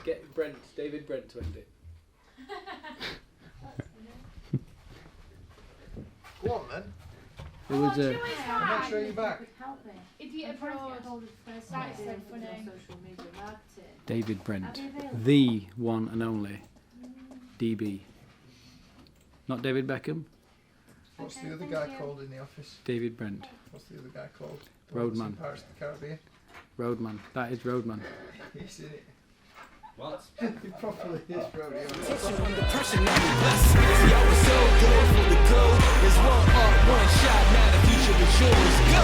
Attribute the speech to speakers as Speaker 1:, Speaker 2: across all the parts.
Speaker 1: Get Brent, David Brent to end it.
Speaker 2: Go on then.
Speaker 1: It was
Speaker 2: I'm not sure you're back.
Speaker 3: Idiot abroad. That is so funny.
Speaker 1: David Brent, the one and only DB. Not David Beckham.
Speaker 2: What's the other guy called in the office?
Speaker 1: David Brent.
Speaker 2: What's the other guy called?
Speaker 1: Roadman.
Speaker 2: Pirates of the Caribbean.
Speaker 1: Roadman. That is Roadman.
Speaker 2: He's in it.
Speaker 4: What?
Speaker 2: He properly is rodeo.
Speaker 5: The pressure now be blessed. See, I was so good for the goal. There's one art, one shot, now the future is yours. Go!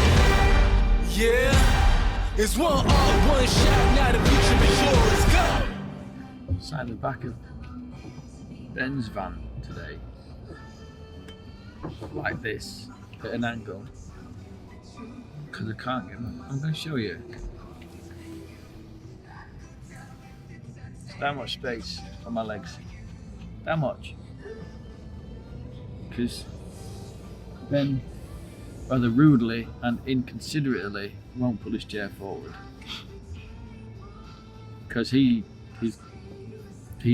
Speaker 5: Yeah! It's one art, one shot, now the future is yours. Go!
Speaker 1: Sat in the back of Ben's van today, like this, at an angle, because I can't get them. I'm going to show you. That much space on my legs. That much. Because Ben rather rudely and inconsiderately won't pull his chair forward. Because he's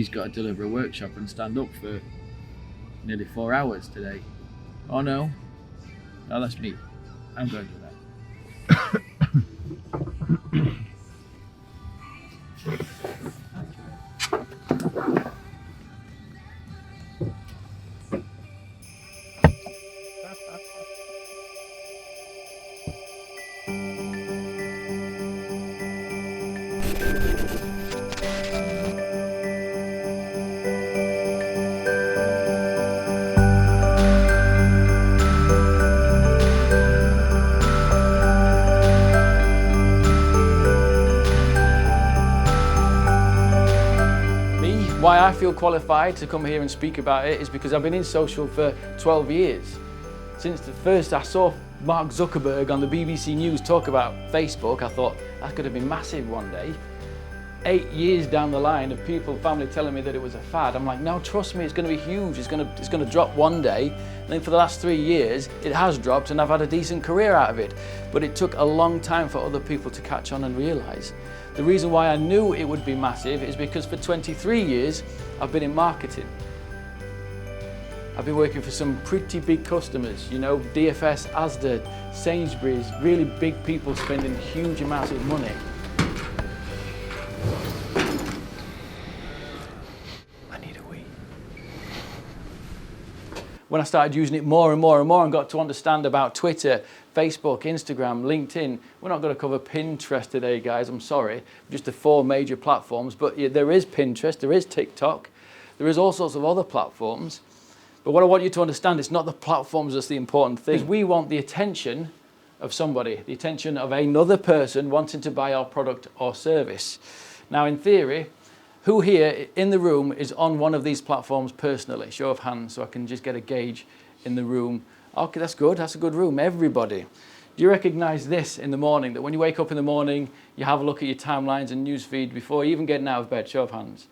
Speaker 1: got to deliver a workshop and stand up for nearly 4 hours today. Oh no. No, that's me. I'm going to do that. Why I feel qualified to come here and speak about it is because I've been in social for 12 years. Since the first I saw Mark Zuckerberg on the BBC News talk about Facebook, I thought that could have been massive one day. 8 years down the line of people, family telling me that it was a fad, I'm like, no, trust me, it's going to be huge. It's going to drop one day. And then for the last 3 years, it has dropped and I've had a decent career out of it. But it took a long time for other people to catch on and realise. The reason why I knew it would be massive is because for 23 years, I've been in marketing. I've been working for some pretty big customers, you know, DFS, Asda, Sainsbury's, really big people spending huge amounts of money. I need a wee. When I started using it more and more and more and got to understand about Twitter, Facebook, Instagram, LinkedIn. We're not going to cover Pinterest today, guys, I'm sorry. Just the 4 major platforms, but yeah, there is Pinterest, there is TikTok, there is all sorts of other platforms. But what I want you to understand, it's not the platforms that's the important thing. Because we want the attention of somebody, the attention of another person wanting to buy our product or service. Now, in theory, who here in the room is on one of these platforms personally? Show of hands, so I can just get a gauge in the room. Okay, that's good. That's a good room. Everybody. Do you recognise this in the morning? That when you wake up in the morning, you have a look at your timelines and newsfeed before even getting out of bed? Show of hands.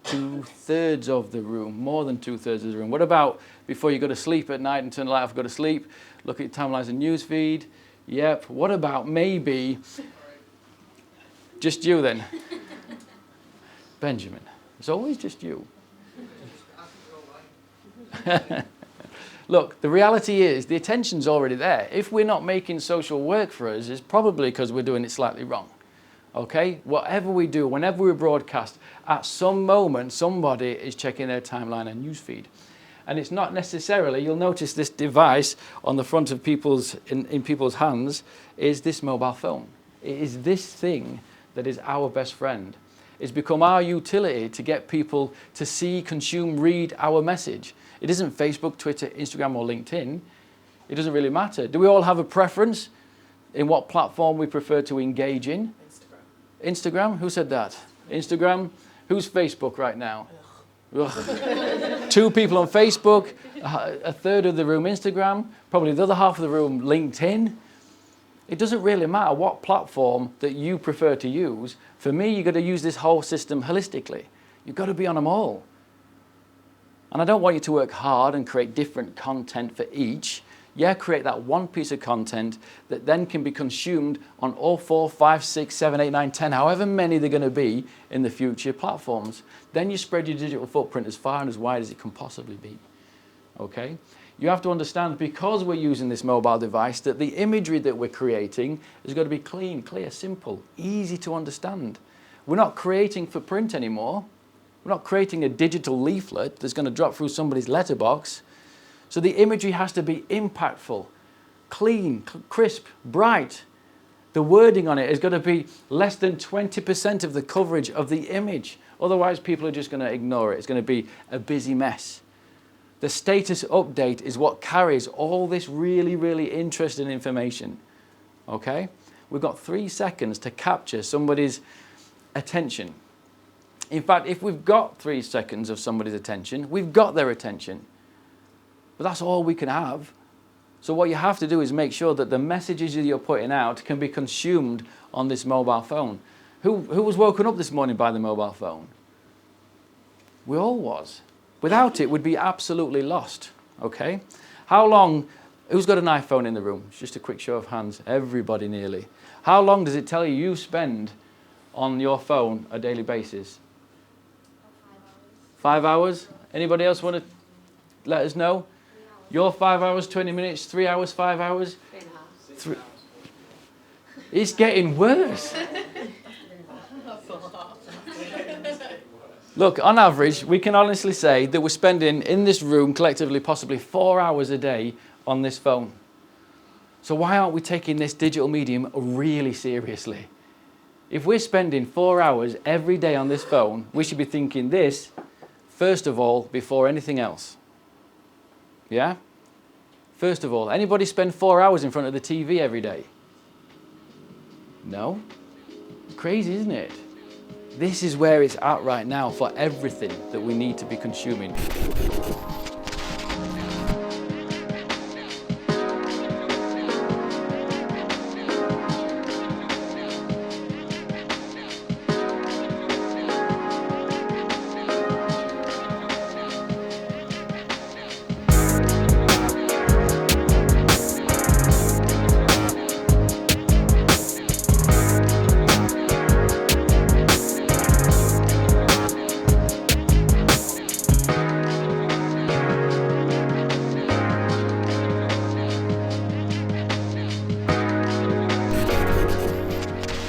Speaker 1: 2/3 of the room, more than 2/3 of the room. What about before you go to sleep at night and turn the light off, go to sleep, look at your timelines and newsfeed? Yep. What about maybe just you then? Benjamin. It's always just you. Look, the reality is the attention's already there. If we're not making social work for us, it's probably because we're doing it slightly wrong. Okay? Whatever we do, whenever we broadcast, at some moment, somebody is checking their timeline and newsfeed. And it's not necessarily, you'll notice this device on the front of in people's hands is this mobile phone. It is this thing that is our best friend. It's become our utility to get people to see, consume, read our message. It isn't Facebook, Twitter, Instagram, or LinkedIn. It doesn't really matter. Do we all have a preference in what platform we prefer to engage in? Instagram. Instagram? Who said that? Instagram? Who's Facebook right now? Ugh. 2 people on Facebook, a third of the room Instagram, probably the other half of the room LinkedIn. It doesn't really matter what platform that you prefer to use. For me, you've got to use this whole system holistically. You've got to be on them all. And I don't want you to work hard and create different content for each. Yeah, create that one piece of content that then can be consumed on all 4, 5, 6, 7, 8, 9, 10, however many they're going to be in the future platforms. Then you spread your digital footprint as far and as wide as it can possibly be. Okay? You have to understand, because we're using this mobile device, that the imagery that we're creating is going to be clean, clear, simple, easy to understand. We're not creating for print anymore. We're not creating a digital leaflet that's going to drop through somebody's letterbox. So the imagery has to be impactful, clean, crisp, bright. The wording on it is going to be less than 20% of the coverage of the image. Otherwise, people are just going to ignore it. It's going to be a busy mess. The status update is what carries all this really, really interesting information. Okay? We've got 3 seconds to capture somebody's attention. In fact, if we've got 3 seconds of somebody's attention, we've got their attention. But that's all we can have. So what you have to do is make sure that the messages that you're putting out can be consumed on this mobile phone. Who was woken up this morning by the mobile phone? We all was. Without it, we'd be absolutely lost. Okay? How long, who's got an iPhone in the room? It's just a quick show of hands. Everybody nearly. How long does it tell you spend on your phone a daily basis? 5 hours. Anybody else want to let us know? Your 5 hours, 20 minutes, 3 hours, 5 hours? 3.5. It's getting worse. Look, on average, we can honestly say that we're spending in this room collectively possibly 4 hours a day on this phone. So why aren't we taking this digital medium really seriously? If we're spending 4 hours every day on this phone, we should be thinking this, first of all, before anything else. Yeah? First of all, anybody spend 4 hours in front of the TV every day? No? Crazy, isn't it? This is where it's at right now for everything that we need to be consuming.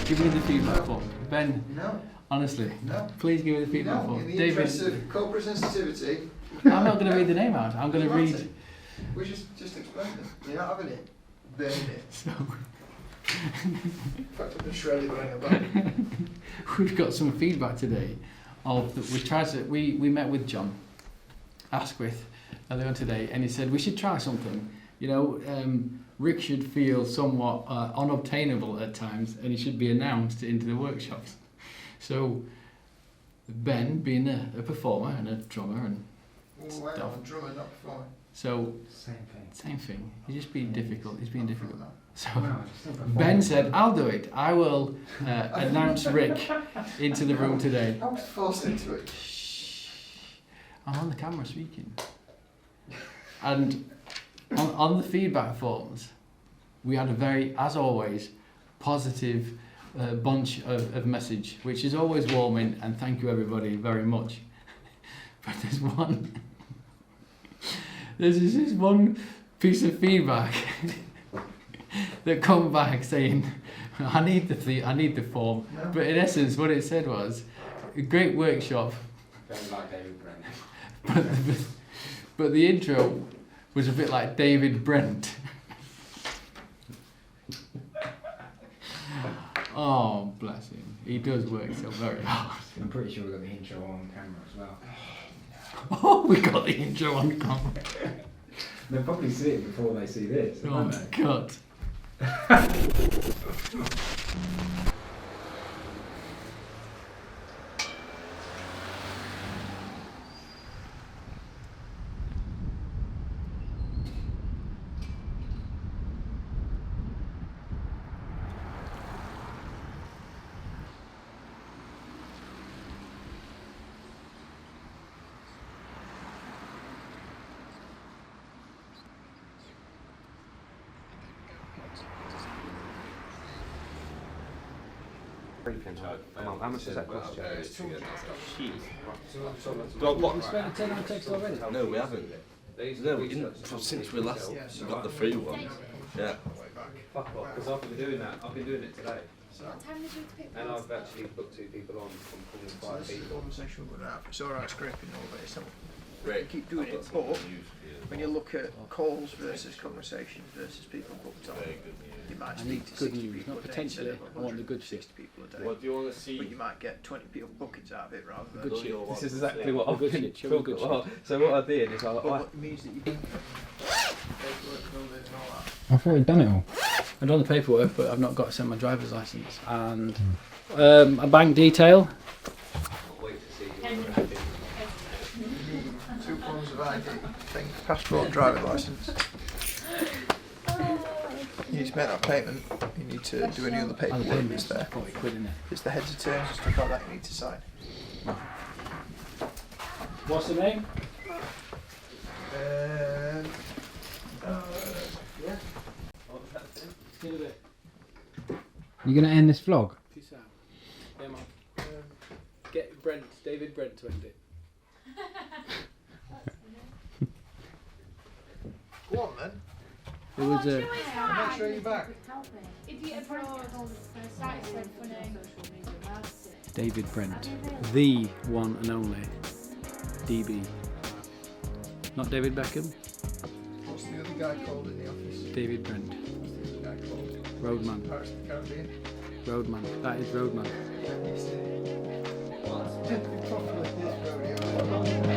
Speaker 1: Give me the feedback form. Ben,
Speaker 2: No,
Speaker 1: honestly,
Speaker 2: no.
Speaker 1: please give me the feedback
Speaker 2: No,
Speaker 1: form.
Speaker 2: in the
Speaker 1: David,
Speaker 2: interest of corporate sensitivity.
Speaker 1: I'm not going to read the name out. I'm going to read.
Speaker 2: We just explain them. You're not having it. Burn it.
Speaker 1: So,
Speaker 2: In fact, I've been shredded when I go back.
Speaker 1: we've got some feedback today. We met with John Asquith earlier on today, and he said we should try something. You know, Rick should feel somewhat unobtainable at times, and he should be announced into the workshops. So Ben, being a performer and a drummer and
Speaker 2: Wait on, drummer, not performer.
Speaker 1: so
Speaker 4: Same thing.
Speaker 1: he's just being difficult. He's being difficult. So
Speaker 4: No, it's still performing.
Speaker 1: Ben said, "I'll do it. I will announce Rick into the room today."
Speaker 2: I was forced into it.
Speaker 1: Shh. I'm on the camera speaking. And on the feedback forms, we had a very, as always, positive bunch of message, which is always warming, and thank you everybody very much. But there's this one piece of feedback that come back saying, I need the form.
Speaker 2: No.
Speaker 1: But in essence, what it said was, a great workshop,
Speaker 4: Very like David Brent.
Speaker 1: but the intro was a bit like David Brent. Oh, bless him. He does work so very hard.
Speaker 4: I'm pretty sure we got the intro on camera as well.
Speaker 1: Oh, we got the intro on camera.
Speaker 4: They'll probably see it before they see this.
Speaker 1: Oh
Speaker 4: won't
Speaker 1: my
Speaker 4: they?
Speaker 1: God.
Speaker 6: Come on, how much does that cost you?
Speaker 7: What?
Speaker 1: Spent a 10 on text already?
Speaker 7: No, we haven't. No, we didn't. Since we last got the free one. Yeah.
Speaker 6: Fuck off, because I've been doing that. I've been doing it today.
Speaker 3: What time did you pick
Speaker 6: And I've actually booked 2 people on from calling 5 people.
Speaker 2: Conversation we're going to have. It's alright scraping all this.
Speaker 7: Great.
Speaker 2: Keep doing it, but when you look at calls versus conversations versus people booked on, you might
Speaker 1: I
Speaker 2: speak
Speaker 1: need
Speaker 2: to
Speaker 1: good
Speaker 2: 60
Speaker 1: news,
Speaker 2: people
Speaker 1: not
Speaker 2: a day
Speaker 1: potentially.
Speaker 2: instead of
Speaker 1: I want the good shit.
Speaker 2: 160 people a day.
Speaker 7: What do you want to see?
Speaker 2: But you might get 20 people bookings out of it rather than.
Speaker 1: Good shit.
Speaker 6: This is exactly what I've
Speaker 1: Good
Speaker 6: been
Speaker 1: shit, show me
Speaker 6: talking
Speaker 1: good shit.
Speaker 6: about. So what I did is
Speaker 2: But what it means that you paperwork filled in and all that.
Speaker 4: I thought he'd done it all.
Speaker 1: I've done the paperwork, but I've not got to send my driver's license and a bank detail.
Speaker 6: wait to see
Speaker 2: You need 2 forms of ID, thing, passport, driving licence. You need to make that payment. You need to do any other paperwork that's there.
Speaker 1: 40 quid in it.
Speaker 2: It's the heads of terms and stuff like that you need to sign.
Speaker 1: What's the name?
Speaker 2: Yeah.
Speaker 1: See you in a bit.
Speaker 4: You gonna end this vlog?
Speaker 1: Peace out. Yeah, man. Get David Brent to end it.
Speaker 2: Go on then.
Speaker 1: It was
Speaker 2: Make sure you're back.
Speaker 3: If you abroad, that is so funny.
Speaker 1: David Brent, the one and only DB. Not David Beckham,
Speaker 2: What's the other guy called in the office?
Speaker 1: David Brent.
Speaker 2: What's the other guy called?
Speaker 1: Roadman.
Speaker 2: Pirates of the Caribbean.
Speaker 1: Roadman. That is Roadman.
Speaker 2: Probably is rodeo.